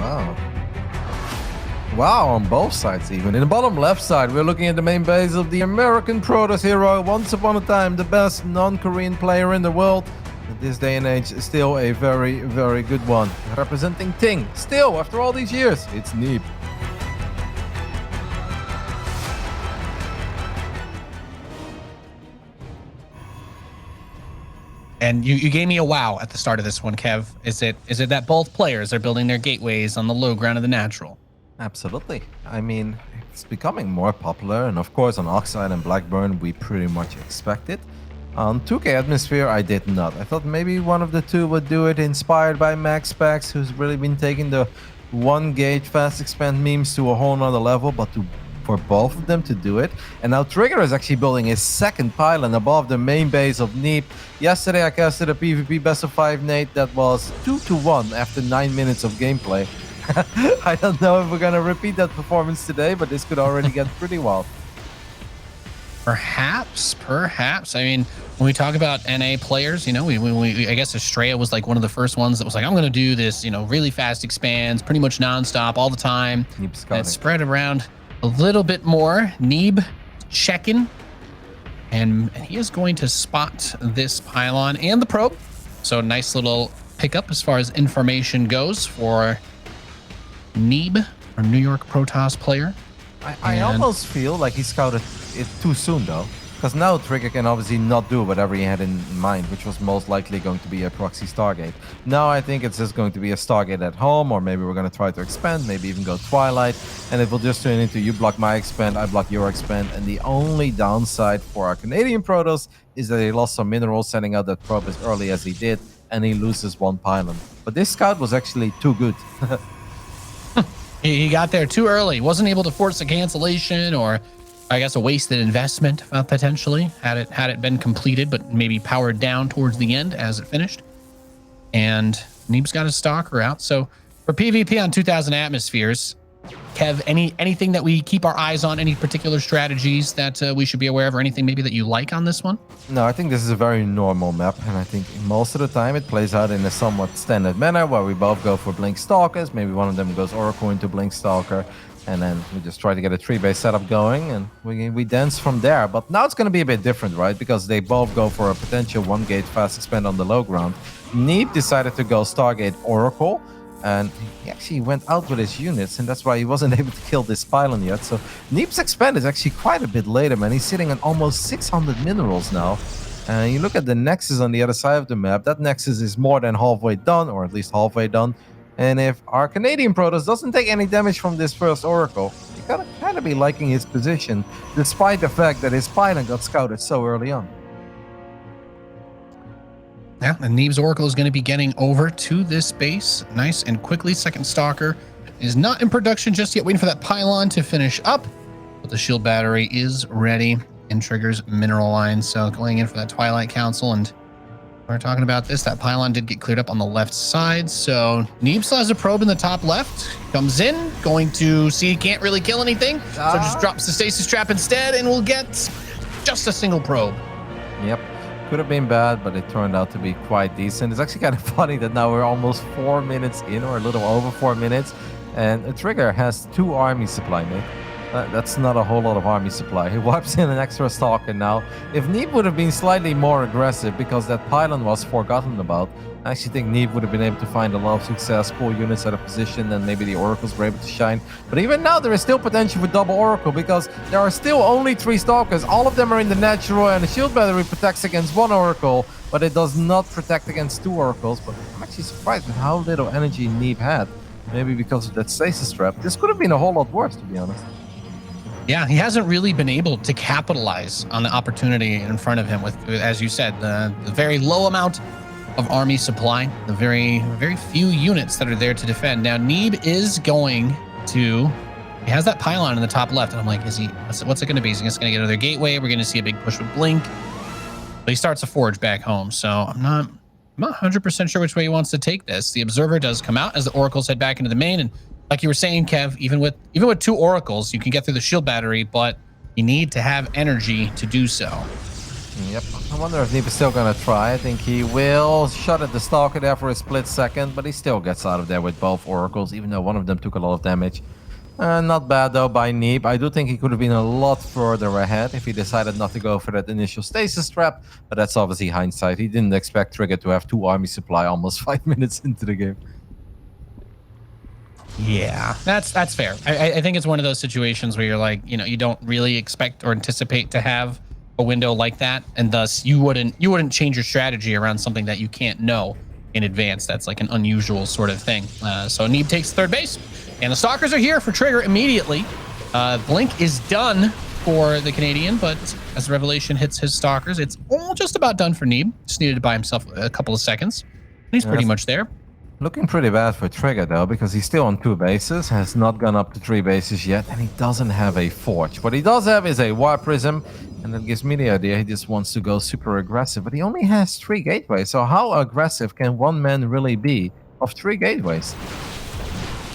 Wow. Wow, on both sides even. In the bottom left side, we're looking at the main base of the American Protoss hero. Once upon a time, the best non-Korean player in the world. In this day and age, still a very, very good one. Representing Ting. Still, after all these years, it's Neeb. And you gave me a wow at the start of this one, Kev. Is it that both players are building their gateways on the low ground of the natural? Absolutely. I mean, it's becoming more popular, and of course on Oxide and Blackburn we pretty much expect it. On 2K Atmosphere I did not. I thought maybe one of the two would do it, inspired by Max Pax, who's really been taking the one gate fast expand memes to a whole nother level, but for both of them to do it. And now TriGGeR is actually building his second pylon above the main base of Neeb. Yesterday I casted a PvP best of 5 Nate that was 2-1 after 9 minutes of gameplay. I don't know if we're gonna repeat that performance today, but this could already get pretty wild. Perhaps. I mean, when we talk about NA players, you know, I guess Estrella was like one of the first ones that was like, I'm gonna do this, you know, really fast expands, pretty much nonstop all the time. And it's spread around a little bit more. Neeb checking, and he is going to spot this pylon and the probe. So nice little pickup as far as information goes for Neeb, our New York Protoss player. I almost feel like he scouted it too soon though, because now TriGGeR can obviously not do whatever he had in mind, which was most likely going to be a proxy Stargate. Now I think it's just going to be a Stargate at home, or maybe we're going to try to expand, maybe even go Twilight, and it will just turn into you block my expand, I block your expand. And the only downside for our Canadian Protoss is that he lost some minerals sending out that probe as early as he did, and he loses one pylon. But this scout was actually too good. He got there too early. Wasn't able to force a cancellation, or I guess a wasted investment potentially had it been completed, but maybe powered down towards the end as it finished. And Neeb's got his stalker out. So for PvP on 2000 atmospheres, Kev, anything that we keep our eyes on, any particular strategies that we should be aware of, or anything maybe that you like on this one? No, I think this is a very normal map, and I think most of the time it plays out in a somewhat standard manner where we both go for Blink Stalkers, maybe one of them goes Oracle into Blink Stalker, and then we just try to get a 3-base setup going, and we dance from there. But now it's going to be a bit different, right? Because they both go for a potential 1-gate fast expand on the low ground. Neeb decided to go Stargate Oracle, and he actually went out with his units, and that's why he wasn't able to kill this pylon yet. So Neeb's expand is actually quite a bit later, man. He's sitting on almost 600 minerals now. And you look at the Nexus on the other side of the map, that Nexus is more than halfway done, or at least halfway done. And if our Canadian Protoss doesn't take any damage from this first Oracle, you gotta kind of be liking his position, despite the fact that his pylon got scouted so early on. Yeah, and Neeb's Oracle is going to be getting over to this base nice and quickly. Second Stalker is not in production just yet, waiting for that pylon to finish up. But the shield battery is ready in TriGGeR's mineral line. So going in for that Twilight Council, and we're talking about this. That pylon did get cleared up on the left side. So Neeb still has a probe in the top left. Comes in, going to see he can't really kill anything. So just drops the stasis trap instead, and we'll get just a single probe. Yep. Could have been bad, but it turned out to be quite decent. It's actually kind of funny that now we're almost 4 minutes in, or a little over 4 minutes, and TriGGeR has 2 army supply, mate. That's not a whole lot of army supply. He wipes in an extra Stalker now. If Neeb would have been slightly more aggressive, because that pylon was forgotten about, I actually think Neeb would have been able to find a lot of success, pull units out of position, and maybe the Oracles were able to shine. But even now, there is still potential for double Oracle, because there are still only 3 Stalkers. All of them are in the natural, and the shield battery protects against 1 Oracle, but it does not protect against 2 Oracles. But I'm actually surprised with how little energy Neeb had. Maybe because of that stasis trap. This could have been a whole lot worse, to be honest. Yeah, he hasn't really been able to capitalize on the opportunity in front of him with, as you said, the very low amount of army supply, the very few units that are there to defend. Now, Neeb is going to, he has that pylon in the top left, and I'm like, what's it going to be? Is he just going to get another gateway? We're going to see a big push with Blink. But he starts a forge back home, so I'm not 100% sure which way he wants to take this. The Observer does come out as the Oracles head back into the main, and like you were saying, Kev, even with 2 Oracles, you can get through the shield battery, but you need to have energy to do so. Yep. I wonder if Neeb is still going to try. I think he will shut at the Stalker there for a split second, but he still gets out of there with both Oracles, even though one of them took a lot of damage. Not bad, though, by Neeb. I do think he could have been a lot further ahead if he decided not to go for that initial stasis trap, but that's obviously hindsight. He didn't expect TriGGeR to have 2 army supply almost 5 minutes into the game. Yeah, that's fair. I think it's one of those situations where you're like, you know, you don't really expect or anticipate to have a window like that, and thus you wouldn't change your strategy around something that you can't know in advance. That's like an unusual sort of thing. So Neeb takes third base, and the Stalkers are here for TriGGeR immediately. Blink is done for the Canadian, but as the Revelation hits his Stalkers, it's all just about done for Neeb. Just needed to buy himself a couple of seconds. And he's pretty much there. Looking pretty bad for TriGGeR, though, because he's still on 2 bases, has not gone up to 3 bases yet, and he doesn't have a Forge. What he does have is a War Prism, and that gives me the idea he just wants to go super aggressive, but he only has 3 gateways, so how aggressive can one man really be of 3 gateways?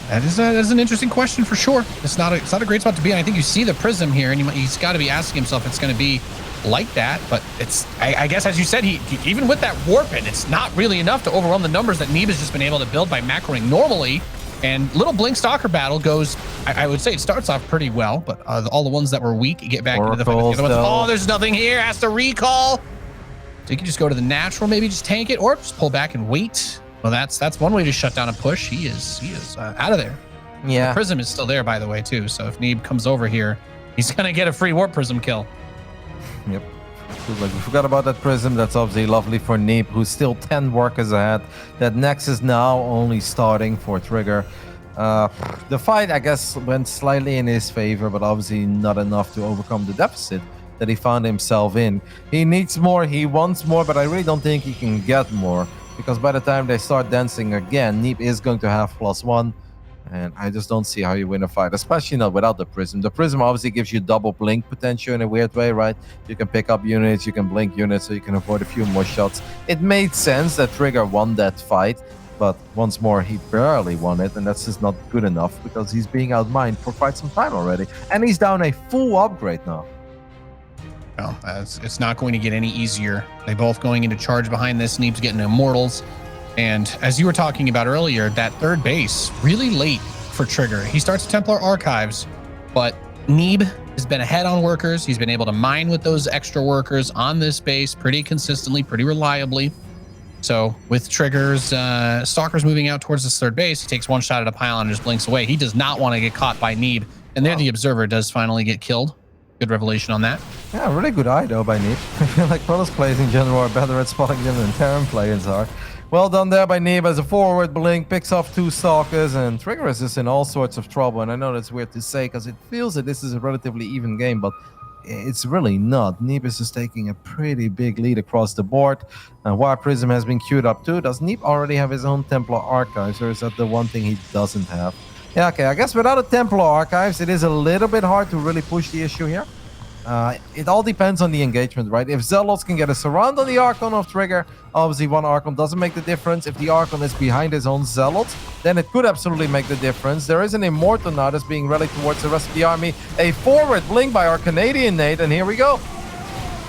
That is an interesting question for sure. It's not a great spot to be in. I think you see the Prism here, and he's got to be asking himself if it's going to be like that, but it's I guess, as you said, he even with that warp in, it's not really enough to overwhelm the numbers that Neeb has just been able to build by macroing normally. And little Blink Stalker battle goes, I would say it starts off pretty well, but all the ones that were weak get back into the fight. Oh, there's nothing here. Has to recall. So you can just go to the natural, maybe just tank it, or just pull back and wait. Well, that's one way to shut down a push. He is out of there. Yeah, the Prism is still there, by the way, too. So if Neeb comes over here, he's gonna get a free Warp Prism kill. Yep. Like we forgot about that Prism. That's obviously lovely for Neeb, who's still 10 workers ahead. That Nexus now only starting for TriGGeR. The fight, I guess, went slightly in his favor, but obviously not enough to overcome the deficit that he found himself in. He needs more, he wants more, but I really don't think he can get more, because by the time they start dancing again, Neeb is going to have +1. And I just don't see how you win a fight, especially not without the Prism. The Prism obviously gives you double blink potential in a weird way, right? You can pick up units, you can blink units, so you can avoid a few more shots. It made sense that TriGGeR won that fight, but once more, he barely won it, and that's just not good enough because he's being outmined for quite some time already. And he's down a full upgrade now. Well, it's not going to get any easier. They both going into charge behind this. Neeb's getting Immortals. And as you were talking about earlier, that third base, really late for TriGGeR. He starts Templar Archives, but Neeb has been ahead on workers. He's been able to mine with those extra workers on this base pretty consistently, pretty reliably. So with TriGGER's Stalkers moving out towards this third base, he takes one shot at a pylon and just blinks away. He does not want to get caught by Neeb. And there the Observer does finally get killed. Good revelation on that. Yeah, really good eye, though, by Neeb. I feel like Protoss players in general are better at spotting them than Terran players are. Well done there by Neeb as a forward blink, picks off 2 Stalkers, and TriGGeR is just in all sorts of trouble. And I know that's weird to say because it feels that this is a relatively even game, but it's really not. Neeb is just taking a pretty big lead across the board. War Prism has been queued up too. Does Neeb already have his own Templar Archives, or is that the one thing he doesn't have? Yeah, okay, I guess without a Templar Archives, it is a little bit hard to really push the issue here. It all depends on the engagement, right? If Zealots can get a surround on the Archon of TriGGeR, obviously one Archon doesn't make the difference. If the Archon is behind his own Zealots, then it could absolutely make the difference. There is an Immortal now that's being rallied towards the rest of the army. A forward blink by our Canadian Nate, and here we go.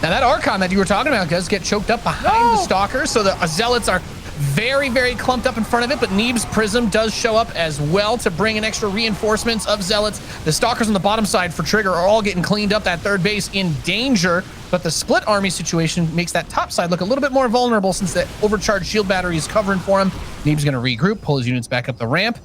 Now that Archon that you were talking about does get choked up behind the Stalkers, so the Zealots are very, very clumped up in front of it, but Neeb's Prism does show up as well to bring in extra reinforcements of Zealots. The Stalkers on the bottom side for TriGGeR are all getting cleaned up. That third base in danger, but the split army situation makes that top side look a little bit more vulnerable since the overcharged shield battery is covering for him. Neeb's going to regroup, pull his units back up the ramp,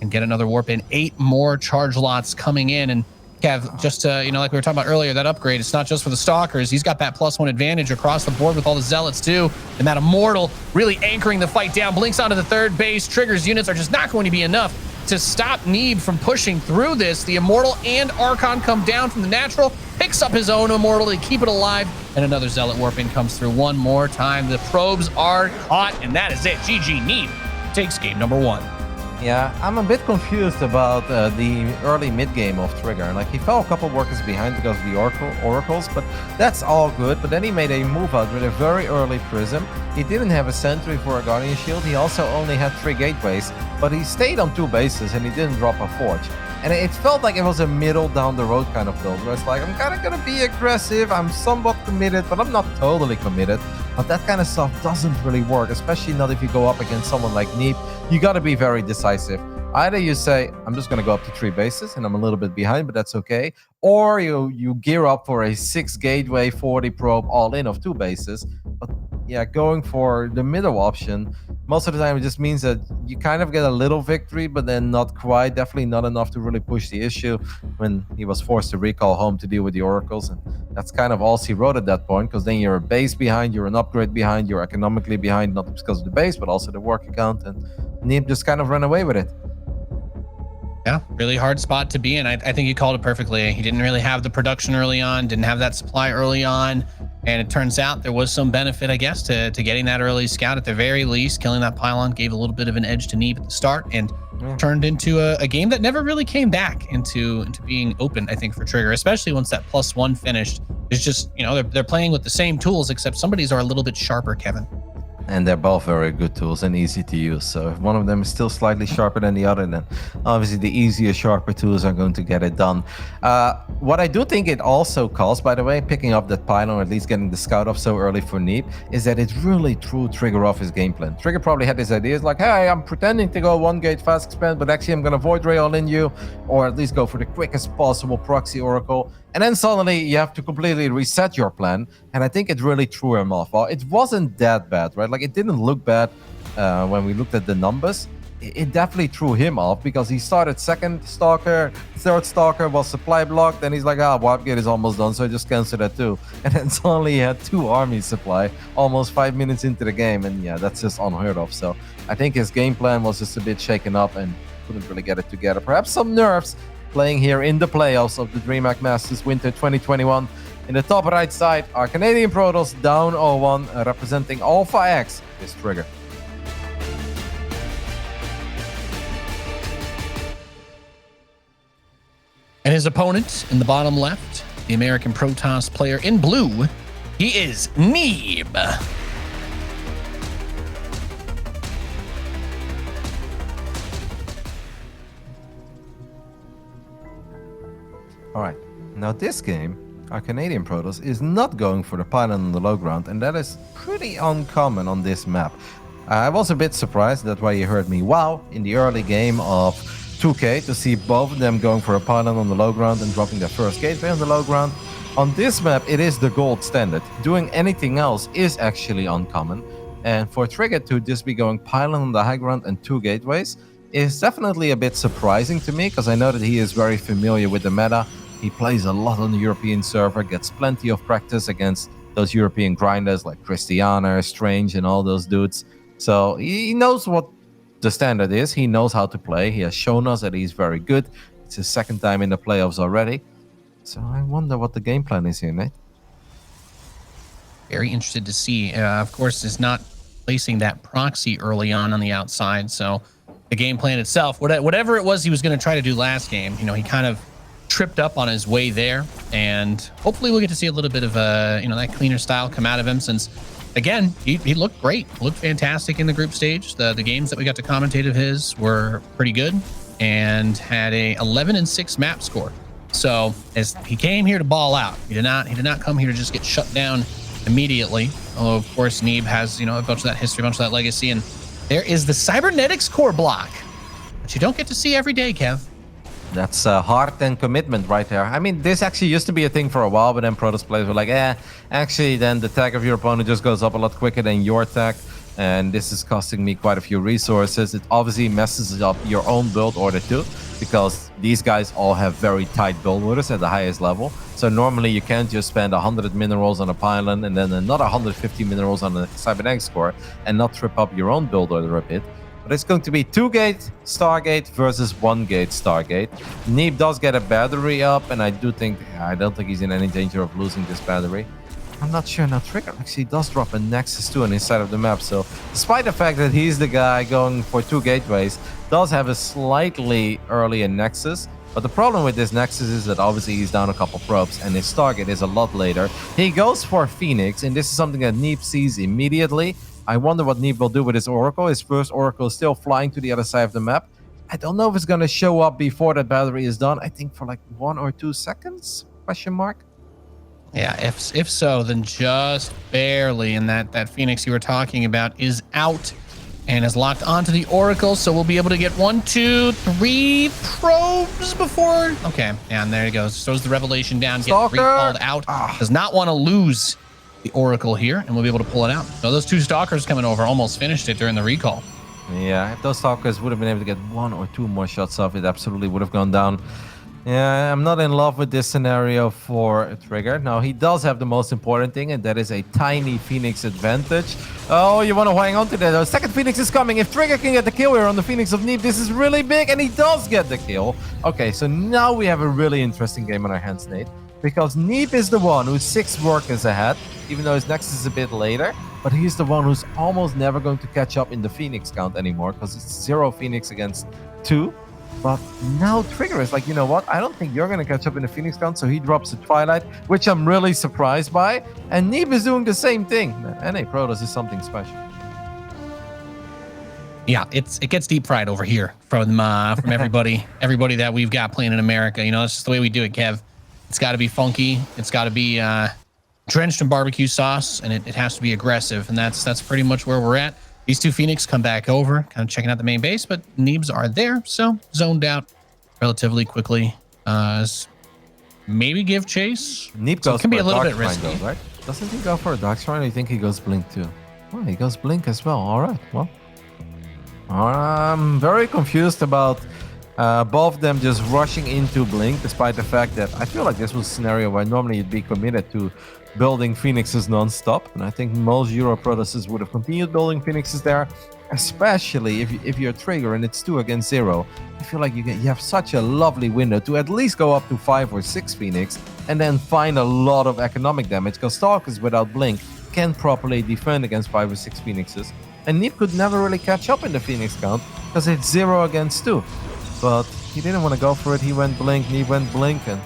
and get another warp in. 8 more charge lots coming in, and Kev, just you know, like we were talking about earlier, that upgrade, it's not just for the Stalkers. He's got that +1 advantage across the board with all the Zealots too. And that Immortal really anchoring the fight down, blinks onto the third base. TriGGER's units are just not going to be enough to stop Neeb from pushing through this. The Immortal and Archon come down from the natural, picks up his own Immortal to keep it alive, and another Zealot warp in comes through one more time. The probes are caught, and that is it. GG, Neeb takes game number 1. Yeah, I'm a bit confused about the early mid-game of TriGGeR. Like, he fell a couple workers behind because of the Oracles, but that's all good. But then he made a move out with a very early Prism. He didn't have a Sentry for a Guardian Shield. He also only had 3 gateways, but he stayed on 2 bases and he didn't drop a Forge. And it felt like it was a middle down the road kind of build, where it's like, I'm kind of going to be aggressive, I'm somewhat committed, but I'm not totally committed. But that kind of stuff doesn't really work, especially not if you go up against someone like Neeb. You got to be very decisive. Either you say, I'm just going to go up to 3 bases and I'm a little bit behind, but that's okay. Or you gear up for a 6 gateway, 40 probe all in of 2 bases. But yeah, going for the middle option, most of the time it just means that you kind of get a little victory, but then not quite, definitely not enough to really push the issue when he was forced to recall home to deal with the Oracles. And that's kind of all he wrote at that point, because then you're a base behind, you're an upgrade behind, you're economically behind, not because of the base, but also the work account. And Neeb just kind of ran away with it. Yeah, really hard spot to be in. I think you called it perfectly. He didn't really have the production early on, didn't have that supply early on. And it turns out there was some benefit, I guess, to getting that early scout. At the very least, killing that pylon gave a little bit of an edge to Neeb at the start, and turned into a game that never really came back into being open, I think, for TriGGeR, especially once that +1 finished. It's just, you know, they're playing with the same tools, except somebody's are a little bit sharper, Kevin. And they're both very good tools and easy to use. So if one of them is still slightly sharper than the other, then obviously the easier, sharper tools are going to get it done. What I do think it also caused, by the way, picking up that pylon, or at least getting the scout up so early for Neeb, is that it really threw TriGGeR off his game plan. TriGGeR probably had this idea, it's like, hey, I'm pretending to go 1 gate fast expand, but actually I'm going to void ray all in you, or at least go for the quickest possible proxy oracle. And then suddenly you have to completely reset your plan. And I think it really threw him off. Well, it wasn't that bad, right? Like, it didn't look bad when we looked at the numbers. It definitely threw him off, because he started second Stalker, third Stalker was supply blocked. Then he's like, Warp Gate is almost done, so I just canceled that too. And then suddenly he had 2 armies supply almost 5 minutes into the game. And yeah, that's just unheard of. So I think his game plan was just a bit shaken up and couldn't really get it together. Perhaps some nerves playing here in the playoffs of the DreamHack Masters Winter 2021. In the top right side, our Canadian Protoss down 0-1, representing Alpha X is TriGGeR. And his opponent in the bottom left, the American Protoss player in blue, he is Neeb. All right, now this game, our Canadian Protoss is not going for the pylon on the low ground, and that is pretty uncommon on this map. I was a bit surprised, that's why you heard me wow in the early game of 2K to see both of them going for a pylon on the low ground and dropping their first gateway on the low ground. On this map, it is the gold standard. Doing anything else is actually uncommon, and for TriGGeR to just be going pylon on the high ground and 2 gateways is definitely a bit surprising to me, because I know that he is very familiar with the meta. He plays a lot on the European server, gets plenty of practice against those European grinders like Christiana, Strange, and all those dudes. So he knows what the standard is. He knows how to play. He has shown us that he's very good. It's his 2nd time in the playoffs already. So I wonder what the game plan is here, Nate. Very interested to see. Of course, is not placing that proxy early on the outside. So the game plan itself, whatever it was he was going to try to do last game, you know, he kind of tripped up on his way there, and hopefully we'll get to see a little bit of that cleaner style come out of him, since again he looked great, looked fantastic in the group stage. The games that we got to commentate of his were pretty good, and had a 11-6 map score. So as he came here to ball out, he did not come here to just get shut down immediately. Oh, of course Neeb has a bunch of that history, a bunch of that legacy, and there is the cybernetics core block, which you don't get to see every day, Kev. That's heart and commitment right there. I mean, this actually used to be a thing for a while, but then Protoss players were like, actually, then the tag of your opponent just goes up a lot quicker than your tag, and this is costing me quite a few resources. It obviously messes up your own build order too, because these guys all have very tight build orders at the highest level. So normally you can't just spend 100 minerals on a pylon and then another 150 minerals on a cybernetics core and not trip up your own build order a bit. But it's going to be 2-gate Stargate versus 1-gate Stargate. Neeb does get a battery up, and I don't think he's in any danger of losing this battery. I'm not sure. Now TriGGeR actually does drop a Nexus 2 on his side of the map, so despite the fact that he's the guy going for 2 gateways, does have a slightly earlier Nexus. But the problem with this Nexus is that obviously he's down a couple probes, and his Stargate is a lot later. He goes for Phoenix, and this is something that Neeb sees immediately. I wonder what Neeb will do with his Oracle. His first Oracle is still flying to the other side of the map. I don't know if it's going to show up before that battery is done. I think for like 1 or 2 seconds, question mark. Yeah, if so, then just barely. And that Phoenix you were talking about is out and is locked onto the Oracle. So we'll be able to get 1, 2, 3 probes before. Okay, yeah, and there he goes. Throws the Revelation down, get recalled out. Does not want to lose the Oracle here, and we'll be able to pull it out. So those 2 Stalkers coming over almost finished it during the recall. Yeah, if those Stalkers would have been able to get 1 or 2 more shots off, it absolutely would have gone down. Yeah, I'm not in love with this scenario for TriGGeR. Now, he does have the most important thing, and that is a tiny Phoenix advantage. Oh, you want to hang on to that. The second Phoenix is coming. If TriGGeR can get the kill here on the Phoenix of Neeb, this is really big, and he does get the kill. Okay, so now we have a really interesting game on our hands, Nate, because Neeb is the one who's 6 workers ahead, even though his next is a bit later. But he's the one who's almost never going to catch up in the Phoenix count anymore, because it's 0 Phoenix against 2. But now TriGGeR is like, you know what? I don't think you're going to catch up in the Phoenix count. So he drops the Twilight, which I'm really surprised by. And Neeb is doing the same thing. NA Protoss is something special. Yeah, it gets deep fried over here from everybody that we've got playing in America. You know, that's just the way we do it, Kev. It's got to be funky. It's got to be drenched in barbecue sauce, and it has to be aggressive. And that's pretty much where we're at. These 2 Phoenix come back over, kind of checking out the main base, but Neebs are there, so zoned out relatively quickly. Maybe give chase. Neeb so goes it can be for a little Dark bit risky, though, right? Doesn't he go for a Dark Shrine? Or you think he goes Blink too? Oh, he goes Blink as well. All right, well, I'm very confused about both of them just rushing into Blink, despite the fact that I feel like this was a scenario where normally you'd be committed to building Phoenixes non-stop, and I think most Euro Protosses would have continued building Phoenixes there, especially if you're TriGGeR and it's 2 against 0. I feel like you have such a lovely window to at least go up to 5 or 6 Phoenix and then find a lot of economic damage, because Stalkers without Blink can't properly defend against 5 or 6 Phoenixes, and Neeb could never really catch up in the Phoenix count because it's 0 against 2. But he didn't want to go for it. He went Blink, Neeb went Blink, and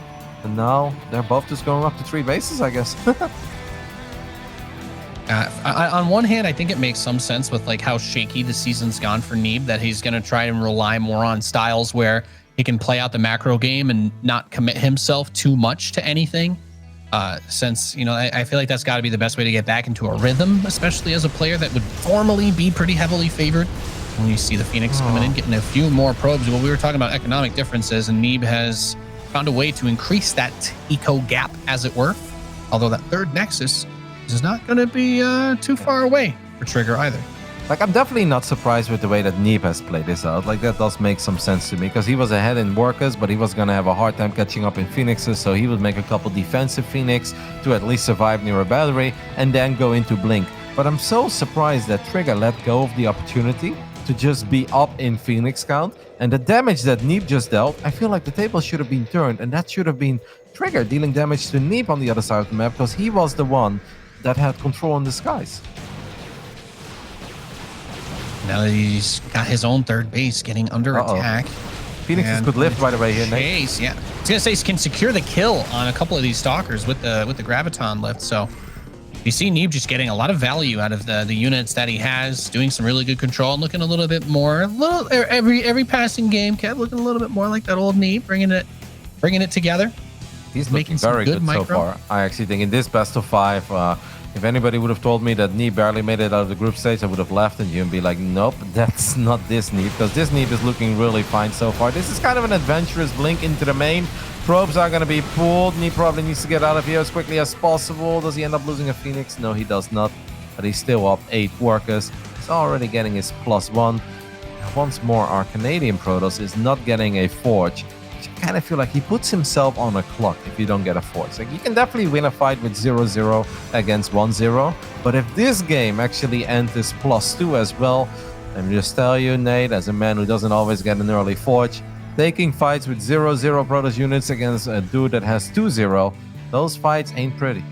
now they're both just going up to 3 bases, I guess. On one hand, I think it makes some sense with like how shaky the season's gone for Neeb, that he's going to try and rely more on styles where he can play out the macro game and not commit himself too much to anything. Since, you know, I feel like that's got to be the best way to get back into a rhythm, especially as a player that would formally be pretty heavily favored. When you see the Phoenix coming in, getting a few more probes. Well, we were talking about economic differences, and Neeb has found a way to increase that eco gap, as it were. Although that 3rd Nexus is not going to be too far away for TriGGeR either. Like, I'm definitely not surprised with the way that Neeb has played this out. Like, that does make some sense to me, because he was ahead in workers, but he was going to have a hard time catching up in Phoenixes, so he would make a couple defensive Phoenix to at least survive near a battery, and then go into Blink. But I'm so surprised that TriGGeR let go of the opportunity to just be up in Phoenix count, and the damage that Neeb just dealt, I feel like the table should have been turned, and that should have been TriGGeR dealing damage to Neeb on the other side of the map, because he was the one that had control on the skies. Now that he's got his own 3rd base getting under attack. Phoenixes could lift, by the way, here, Nate. Chase, yeah. I was gonna say he can secure the kill on a couple of these Stalkers with the Graviton lift, so you see Neeb just getting a lot of value out of the units that he has, doing some really good control and looking a little bit more, every passing game, Kev, looking a little bit more like that old Neeb, bringing it together. He's making very good so far. I actually think in this best of 5, if anybody would have told me that Neeb barely made it out of the group stage, I would have laughed at you and be like, nope, that's not this Neeb, because this Neeb is looking really fine so far. This is kind of an adventurous Blink into the main. Probes are going to be pulled. Neeb probably needs to get out of here as quickly as possible. Does he end up losing a Phoenix? No, he does not. But he's still up 8 workers. He's already getting his +1. And once more, our Canadian Protoss is not getting a Forge. I kind of feel like he puts himself on a clock if you don't get a Forge. Like, you can definitely win a fight with 0-0 against 1-0. But if this game actually ends this +2 as well, let me just tell you, Nate, as a man who doesn't always get an early Forge, taking fights with 0-0 Protoss units against a dude that has 2-0, those fights ain't pretty.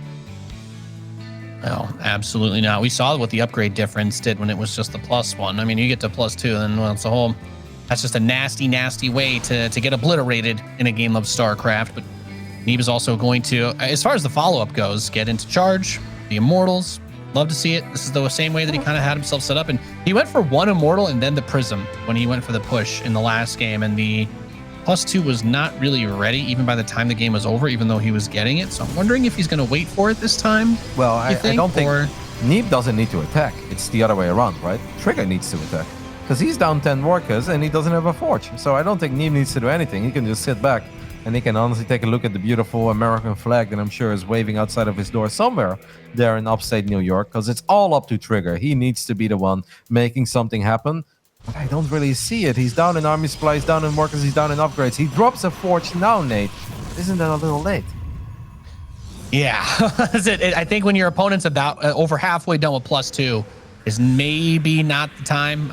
No, absolutely not. We saw what the upgrade difference did when it was just the +1. I mean, you get to +2, then well, it's a whole... That's just a nasty, nasty way to get obliterated in a game of StarCraft. But Neeb is also going to, as far as the follow-up goes, get into charge, the Immortals, Love to see it. This is the same way that he kind of had himself set up. And he went for 1 Immortal and then the Prism when he went for the push in the last game. And the +2 was not really ready even by the time the game was over, even though he was getting it. So I'm wondering if he's going to wait for it this time. Well, I don't think Neeb doesn't need to attack. It's the other way around, right? TriGGeR needs to attack because he's down 10 workers and he doesn't have a Forge. So I don't think Neeb needs to do anything. He can just sit back and he can honestly take a look at the beautiful American flag that I'm sure is waving outside of his door somewhere there in upstate New York, because it's all up to TriGGeR. He needs to be the one making something happen. But I don't really see it. He's down in army supplies, down in workers, he's down in upgrades. He drops a Forge now, Nate. Isn't that a little late? Yeah, I think when your opponent's about over halfway done with +2 is maybe not the time.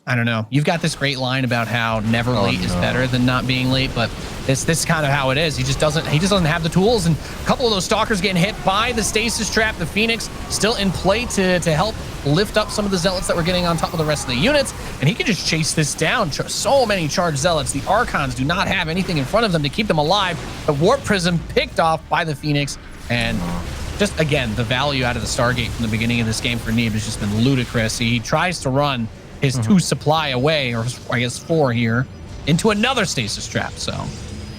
I don't know. You've got this great line about how never late is better than not being late, but this is kind of how it is. He just doesn't have the tools, and a couple of those stalkers getting hit by the stasis trap. The Phoenix still in play to help lift up some of the zealots that were getting on top of the rest of the units, and he can just chase this down. So many charged zealots. The Archons do not have anything in front of them to keep them alive. The Warp Prism picked off by the Phoenix, and just again, the value out of the Stargate from the beginning of this game for Neeb has just been ludicrous. He tries to run his 2 supply away, or I guess 4 here, into another stasis trap. So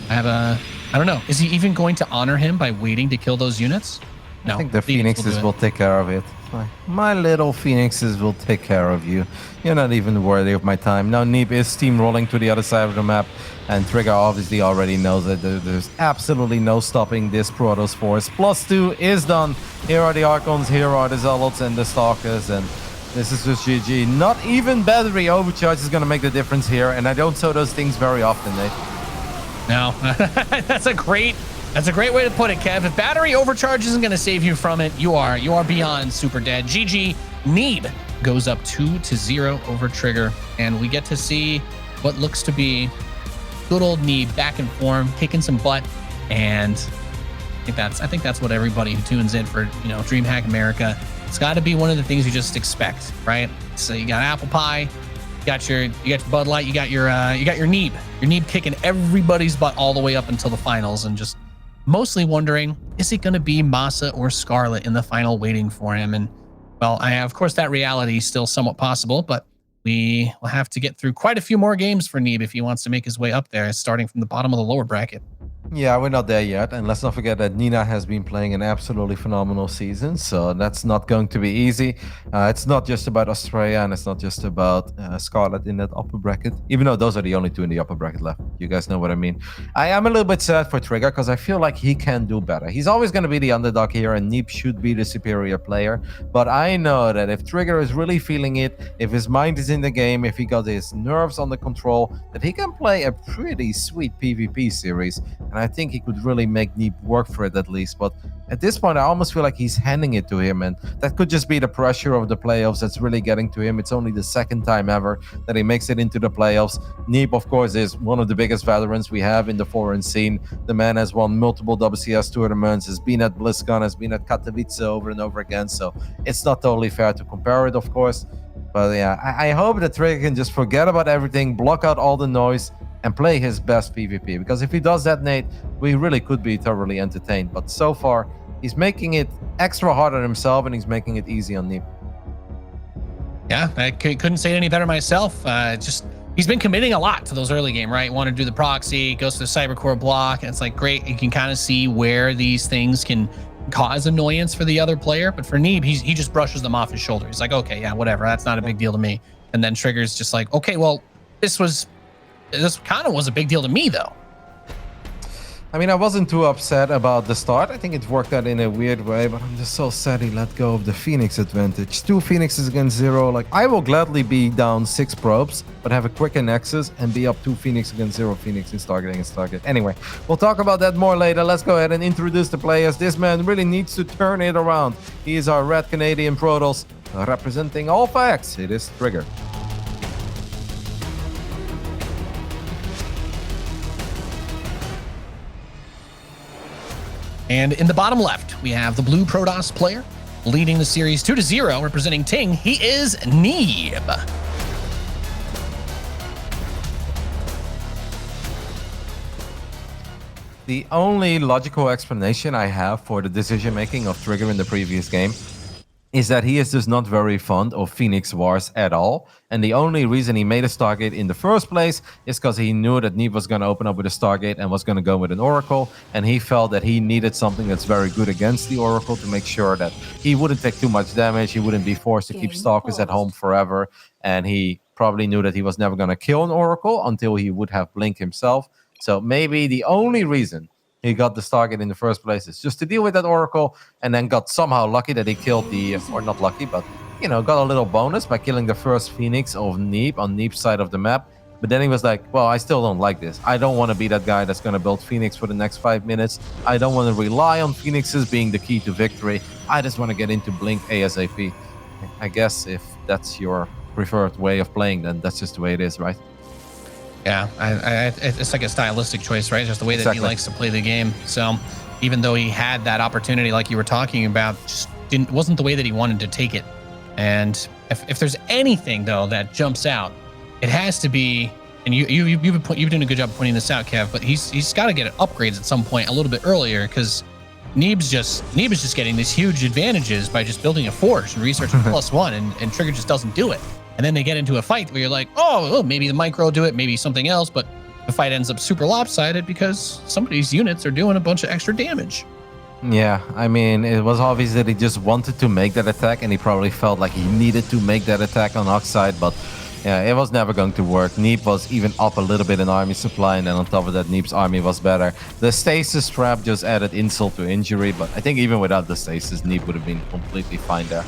I don't know. Is he even going to honor him by waiting to kill those units? No. I think the Phoenixes will take care of it. My little Phoenixes will take care of you. You're not even worthy of my time. Now Neeb is steamrolling to the other side of the map, and TriGGeR obviously already knows that there's absolutely no stopping this Protoss force. +2 is done. Here are the Archons, here are the Zealots and the Stalkers, and this is just GG. Not even battery overcharge is going to make the difference here, and I don't show those things very often, Nate. No, that's a great way to put it, Kev. If battery overcharge isn't going to save you from it, you are beyond super dead. GG. Neeb goes up 2-0 over TriGGeR, and we get to see what looks to be good old Neeb back in form, kicking some butt, and I think that's what everybody who tunes in for DreamHack America. It's got to be one of the things you just expect, right? So you got apple pie, you got your Bud Light, you got your Neeb. Your Neeb kicking everybody's butt all the way up until the finals, and just mostly wondering, is it going to be Masa or Scarlet in the final waiting for him? And well, of course that reality is still somewhat possible, but we will have to get through quite a few more games for Neeb if he wants to make his way up there, starting from the bottom of the lower bracket. Yeah, we're not there yet, and let's not forget that Nina has been playing an absolutely phenomenal season, so that's not going to be easy. It's not just about Australia, and it's not just about Scarlet in that upper bracket, even though those are the only 2 in the upper bracket left. You guys know what I mean. I am a little bit sad for TriGGeR because I feel like he can do better. He's always going to be the underdog here, and Neeb should be the superior player, but I know that if TriGGeR is really feeling it, if his mind is in the game, if he got his nerves under control, that he can play a pretty sweet PvP series. And I think he could really make Neeb work for it at least. But at this point, I almost feel like he's handing it to him. And that could just be the pressure of the playoffs that's really getting to him. It's only the 2nd time ever that he makes it into the playoffs. Neeb, of course, is one of the biggest veterans we have in the foreign scene. The man has won multiple WCS tournaments, has been at BlizzCon, has been at Katowice over and over again. So it's not totally fair to compare it, of course. But yeah, I hope that TriGGeR can just forget about everything, block out all the noise, and play his best PvP. Because if he does that, Nate, we really could be thoroughly entertained. But so far, he's making it extra hard on himself, and he's making it easy on Neeb. Yeah, I couldn't say it any better myself. He's been committing a lot to those early game, right? Want to do the proxy, goes to the Cybercore block, and it's like, great, you can kind of see where these things can cause annoyance for the other player. But for Neeb, he just brushes them off his shoulder. He's like, okay, yeah, whatever, that's not a big deal to me. And then TriGGeR's just like, okay, well, this kind of was a big deal to me, though. I mean, I wasn't too upset about the start. I think it worked out in a weird way, but I'm just so sad he let go of the Phoenix advantage. 2 Phoenixes against 0. Like, I will gladly be down 6 probes, but have a quicker Nexus and be up 2 Phoenix against 0 Phoenix in Stargate against Stargate. Anyway, we'll talk about that more later. Let's go ahead and introduce the players. This man really needs to turn it around. He is our red Canadian Protoss, representing all facts. It is TriGGeR. And in the bottom left, we have the blue Protoss player leading the series 2-0, representing Ting. He is Neeb. The only logical explanation I have for the decision making of TriGGeR in the previous game is that he is just not very fond of Phoenix Wars at all. And the only reason he made a Stargate in the first place is because he knew that Neeb was going to open up with a Stargate and was going to go with an Oracle. And he felt that he needed something that's very good against the Oracle to make sure that he wouldn't take too much damage. He wouldn't be forced to keep Stalkers at home forever. And he probably knew that he was never going to kill an Oracle until he would have Blink himself. So maybe the only reason he got the Stargate in the first place is just to deal with that Oracle, and then got somehow lucky that he killed the, or not lucky, but, you know, got a little bonus by killing the first Phoenix of Neeb on Neeb's side of the map. But then he was like, well, I still don't like this. I don't want to be that guy that's going to build Phoenix for the next 5 minutes. I don't want to rely on Phoenixes being the key to victory. I just want to get into Blink ASAP. I guess if that's your preferred way of playing, then that's just the way it is, right? Yeah, it's like a stylistic choice, right? Just the way that he likes to play the game. So even though he had that opportunity, like you were talking about, just wasn't the way that he wanted to take it. And if there's anything though that jumps out, it has to be. And you've been doing a good job pointing this out, Kev. But he's got to get upgrades at some point a little bit earlier, because Neeb is just getting these huge advantages by just building a forge and researching +1, and TriGGeR just doesn't do it. And then they get into a fight where you're like, oh, maybe the micro will do it, maybe something else, but the fight ends up super lopsided because some of these units are doing a bunch of extra damage. Yeah, I mean, it was obvious that he just wanted to make that attack, and he probably felt like he needed to make that attack on Oxide, but yeah, it was never going to work. Neeb was even up a little bit in army supply, and then on top of that, Neeb's army was better. The stasis trap just added insult to injury, but I think even without the stasis, Neeb would have been completely fine there.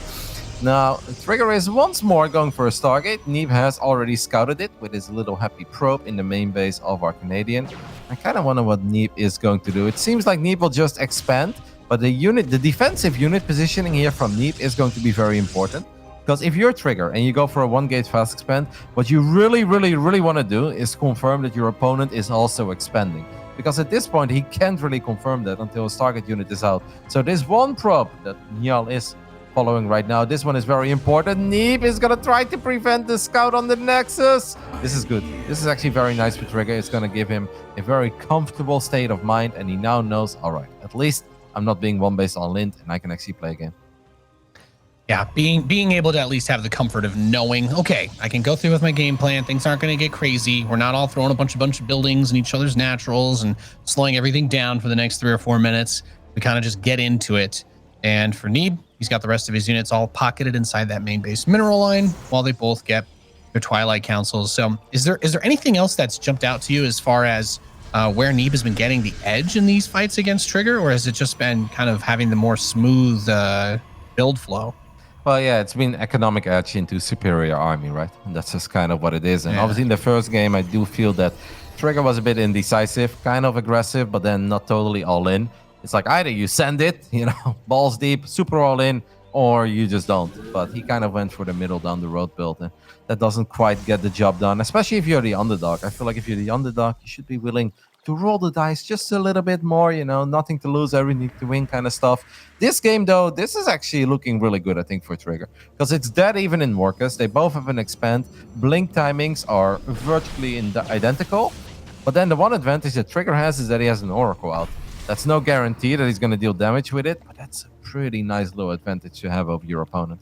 Now, TriGGeR is once more going for a Stargate. Neeb has already scouted it with his little happy probe in the main base of our Canadian. I kind of wonder what Neeb is going to do. It seems like Neeb will just expand, but the defensive unit positioning here from Neeb is going to be very important. Because if you're TriGGeR and you go for a 1-gate fast expand, what you really want to do is confirm that your opponent is also expanding. Because at this point, he can't really confirm that until his target unit is out. So this one probe that Njal is following right now, this one is very important. Neeb is going to try to prevent the scout on the Nexus. This is good. This is actually very nice for TriGGeR. It's going to give him a very comfortable state of mind, and he now knows, all right, at least I'm not being one-based on Lint, and I can actually play a game. Yeah, being able to at least have the comfort of knowing, okay, I can go through with my game plan. Things aren't going to get crazy. We're not all throwing a bunch of buildings and each other's naturals and slowing everything down for the next 3 or 4 minutes. We kind of just get into it. And for Neeb, he's got the rest of his units all pocketed inside that main base mineral line while they both get their Twilight Councils. So is there anything else that's jumped out to you as far as where Neeb has been getting the edge in these fights against TriGGeR, or has it just been kind of having the more smooth build flow? Well, yeah, it's been economic edge into superior army, right? And that's just kind of what it is. And obviously in the first game, I do feel that TriGGeR was a bit indecisive, kind of aggressive, but then not totally all in. It's like either you send it, you know, balls deep, super all in, or you just don't. But he kind of went for the middle down the road build, and that doesn't quite get the job done, especially if you're the underdog. I feel like if you're the underdog, you should be willing to roll the dice just a little bit more, you know, nothing to lose, everything to win kind of stuff. This game, though, this is actually looking really good, I think, for TriGGeR, because it's dead even in Morcus. They both have an expand. Blink timings are virtually identical, but then the one advantage that TriGGeR has is that he has an Oracle out. That's no guarantee that he's going to deal damage with it, but that's a pretty nice little advantage to have over your opponent.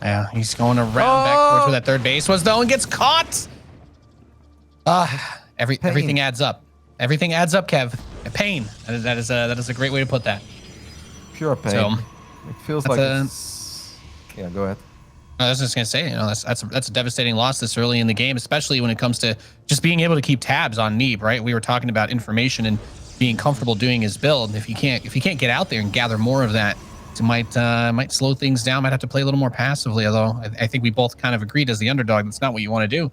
Yeah, he's going around back towards where that third base was, though, and gets caught. Everything adds up. Everything adds up, Kev. Pain. That is a great way to put that. Pure pain. So, it feels like it's... Yeah, go ahead. I was just gonna say, you know, that's a devastating loss this early in the game, especially when it comes to just being able to keep tabs on Neeb, right? We were talking about information and being comfortable doing his build. And if you can't get out there and gather more of that, it might slow things down. Might have to play a little more passively. Although I think we both kind of agreed as the underdog, that's not what you want to do.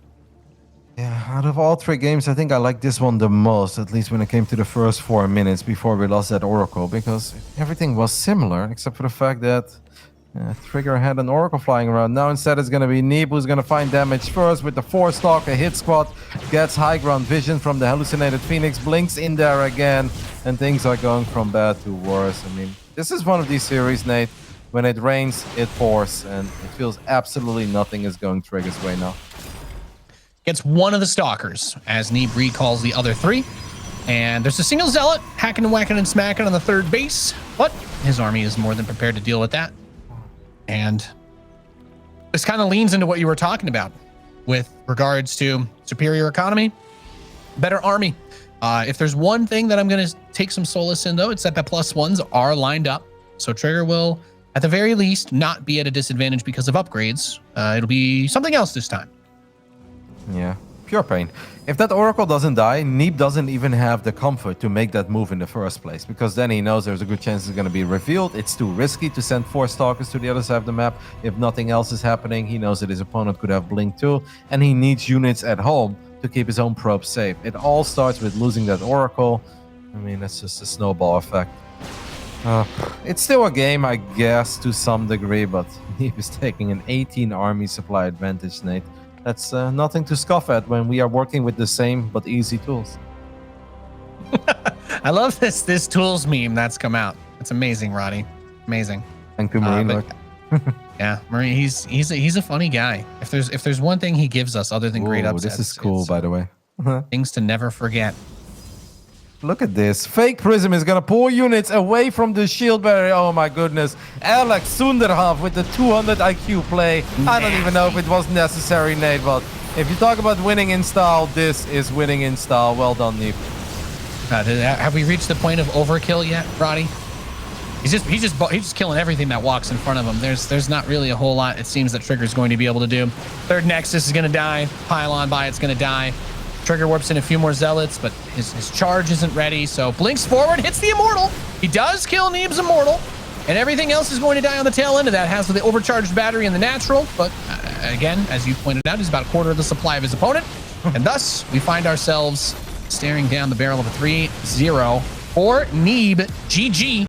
Yeah, out of all 3 games, I think I like this one the most, at least when it came to the first 4 minutes before we lost that Oracle, because everything was similar, except for the fact that TriGGeR had an Oracle flying around. Now instead it's going to be Neeb who's going to find damage first with the 4-stalker hit squad, gets high ground vision from the hallucinated Phoenix, blinks in there again, and things are going from bad to worse. I mean, this is one of these series, Nate. When it rains, it pours, and it feels absolutely nothing is going TriGGeR's way now. Gets one of the stalkers as Neeb recalls the other 3. And there's a single zealot hacking and whacking and smacking on the third base, but his army is more than prepared to deal with that. And this kind of leans into what you were talking about with regards to superior economy, better army. If there's one thing that I'm going to take some solace in, though, it's that the +1s are lined up. So TriGGeR will, at the very least, not be at a disadvantage because of upgrades. It'll be something else this time. Yeah, pure pain. If that Oracle doesn't die, Neeb doesn't even have the comfort to make that move in the first place, because then he knows there's a good chance it's going to be revealed. It's too risky to send 4 Stalkers to the other side of the map. If nothing else is happening, he knows that his opponent could have Blink too, and he needs units at home to keep his own probes safe. It all starts with losing that Oracle. I mean, that's just a snowball effect. It's still a game, I guess, to some degree, but Neeb is taking an 18 army supply advantage, Nate. That's nothing to scoff at when we are working with the same but easy tools. I love this tools meme that's come out. It's amazing, Roddy. Amazing. Thank you, Marine. Yeah, Marine. He's a funny guy. If there's one thing he gives us other than great upsets, this is cool, by the way. Things to never forget. Look at this. Fake Prism is going to pull units away from the shield barrier. Oh my goodness. Alex Sunderhoff with the 200 IQ play. I don't even know if it was necessary, Nate, but if you talk about winning in style, this is winning in style. Well done, Neeb. Have we reached the point of overkill yet, Roddy? He's just killing everything that walks in front of him. There's not really a whole lot, it seems, that TriGGeR's going to be able to do. Third Nexus is going to die. Pylon by it's going to die. TriGGeR warps in a few more zealots, but his charge isn't ready. So blinks forward, hits the immortal. He does kill Neeb's immortal, and everything else is going to die on the tail end of that. Has the overcharged battery and the natural, but again, as you pointed out, he's about a quarter of the supply of his opponent, and thus we find ourselves staring down the barrel of a 3-0 for Neeb. GG.